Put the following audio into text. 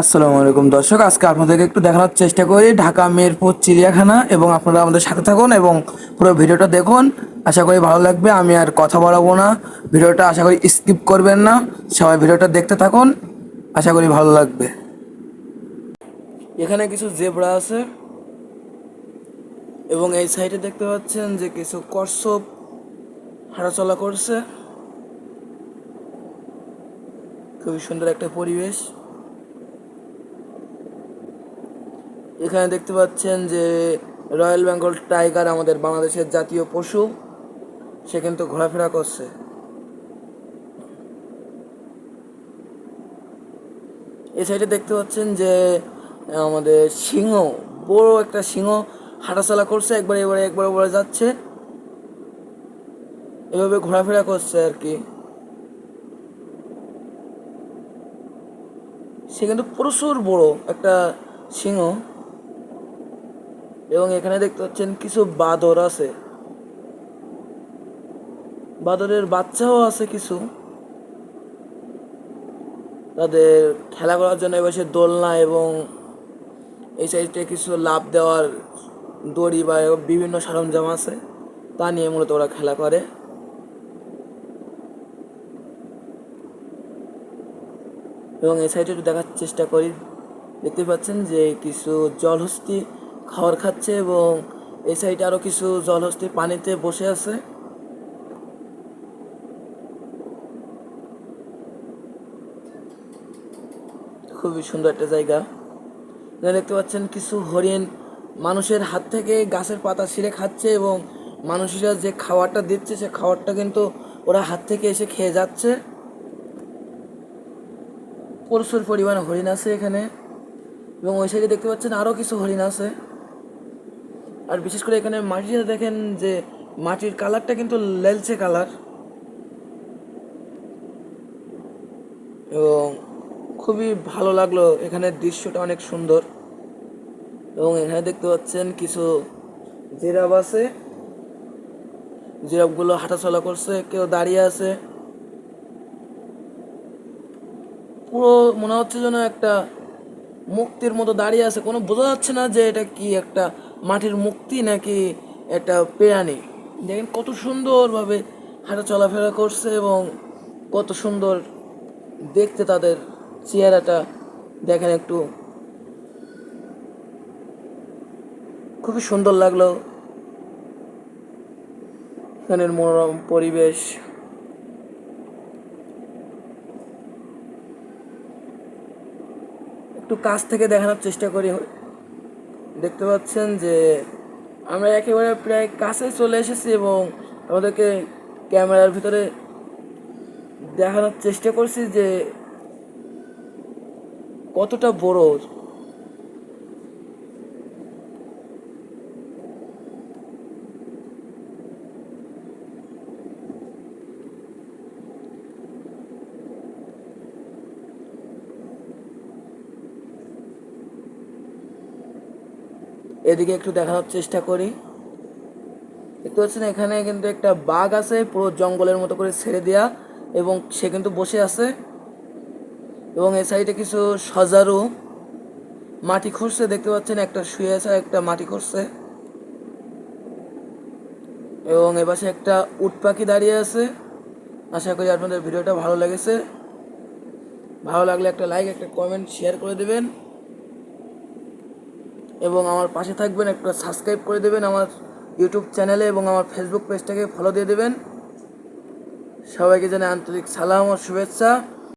আসসালামু আলাইকুম দর্শক, আজকে আপনাদেরকে একটু দেখানোর চেষ্টা করি ঢাকা মিরপুর চিড়িয়াখানা। এবং আপনারা আমাদের সাথে থাকুন এবং পুরো ভিডিওটা দেখুন। আশা করি ভালো লাগবে। আমি আর কথা বাড়াবো না, ভিডিওটা আশা করি স্কিপ করবেন না। সবাই ভিডিওটা দেখতে থাকুন, আশা করি ভালো লাগবে। এখানে কিছু জেব্রা আছে এবং এই সাইডে দেখতে পাচ্ছেন যে কিছু কচ্ছপ হাঁটাচলা করছে। খুবই সুন্দর একটা পরিবেশ। এখানে দেখতে পাচ্ছেন যে রয়্যাল বেঙ্গল টাইগার, আমাদের বাংলাদেশের জাতীয় পশু, সে কিন্তু ঘোরাফেরা করছে। এই সাইডে দেখতে পাচ্ছেন যে আমাদের সিংহ, বড় একটা সিংহ হাঁটাচলা করছে, একবার এবারে একবার ওবারে যাচ্ছে, এভাবে ঘোরাফেরা করছে আর কি। সে কিন্তু প্রচুর বড় একটা সিংহ। এবং এখানে দেখতে পাচ্ছেন কিছু বাদর আছে, বাদরের বাচ্চাও আছে কিছু। তাদের খেলা করার জন্য এবার দোলনা এবং এই সাইডে কিছু লাফ দেওয়ার দড়ি বা বিভিন্ন সরঞ্জাম আছে, তা নিয়ে মূলত ওরা খেলা করে। এবং এই সাইডে একটু দেখার চেষ্টা করি, দেখতে পাচ্ছেন যে কিছু জলহস্তি খাবার খাচ্ছে এবং এই সাইডে আরও কিছু জলহস্তি পানিতে বসে আছে। খুবই সুন্দর একটা জায়গা। দেখতে পাচ্ছেন কিছু হরিণ মানুষের হাত থেকে গাছের পাতা ছিঁড়ে খাচ্ছে এবং মানুষেরা যে খাবারটা দিচ্ছে সে খাবারটা কিন্তু ওরা হাত থেকে এসে খেয়ে যাচ্ছে। প্রচুর পরিমাণে হরিণ আছে এখানে। এবং ওই সাইডে দেখতে পাচ্ছেন আরও কিছু হরিণ আছে। আর বিশেষ করে এখানে মাটিটা দেখেন যে মাটির কালারটা কিন্তু লেলচে কালার। এবং খুবই ভালো লাগলো, এখানের দৃশ্যটা অনেক সুন্দর। এবং এখানে দেখতে পাচ্ছেন কিছু জিরাফ আছে, জিরাফগুলো হাঁটাচলা করছে, কেউ দাঁড়িয়ে আছে। পুরো মনে হচ্ছে যেন একটা মুক্তির মতো দাঁড়িয়ে আছে, কোনো বোঝা যাচ্ছে না যে এটা কি একটা মাটির মুক্তি নাকি একটা প্রাণী। দেখেন কত সুন্দরভাবে হাঁটা চলাফেরা করছে এবং কত সুন্দর দেখতে তাদের চেহারাটা। দেখেন একটু, খুবই সুন্দর লাগলো এখানের মনোরম পরিবেশ। একটু কাছ থেকে দেখানোর চেষ্টা করি। দেখতে পাচ্ছেন যে আমরা একেবারে প্রায় কাছে চলে এসেছি এবং আমাদেরকে ক্যামেরার ভিতরে দেখানোর চেষ্টা করছি যে কতটা বড়। এদিকে একটু দেখানোর চেষ্টা করি। দেখতে পাচ্ছেন এখানে কিন্তু একটা বাঘ আছে, পুরো জঙ্গলের মতো করে ছেড়ে দেয়া, এবং সে কিন্তু বসে আছে। এবং এই সাইডে কিছু সজারু মাটি খুঁড়ছে, দেখতে পাচ্ছেন একটা শুয়ে আছে, একটা মাটি খুঁড়ছে। এবং এপাশে একটা উট পাখি দাঁড়িয়ে আছে। আশা করি আপনাদের ভিডিওটা ভালো লেগেছে। ভালো লাগলে একটা লাইক, একটা কমেন্ট, শেয়ার করে দেবেন এবং আমার পাশে থাকবেন। একটা সাবস্ক্রাইব করে দেবেন আমার ইউটিউব চ্যানেলে এবং আমার ফেসবুক পেজটাকে ফলো দিয়ে দেবেন। সবাইকে জানাই আন্তরিক সালাম ও শুভেচ্ছা।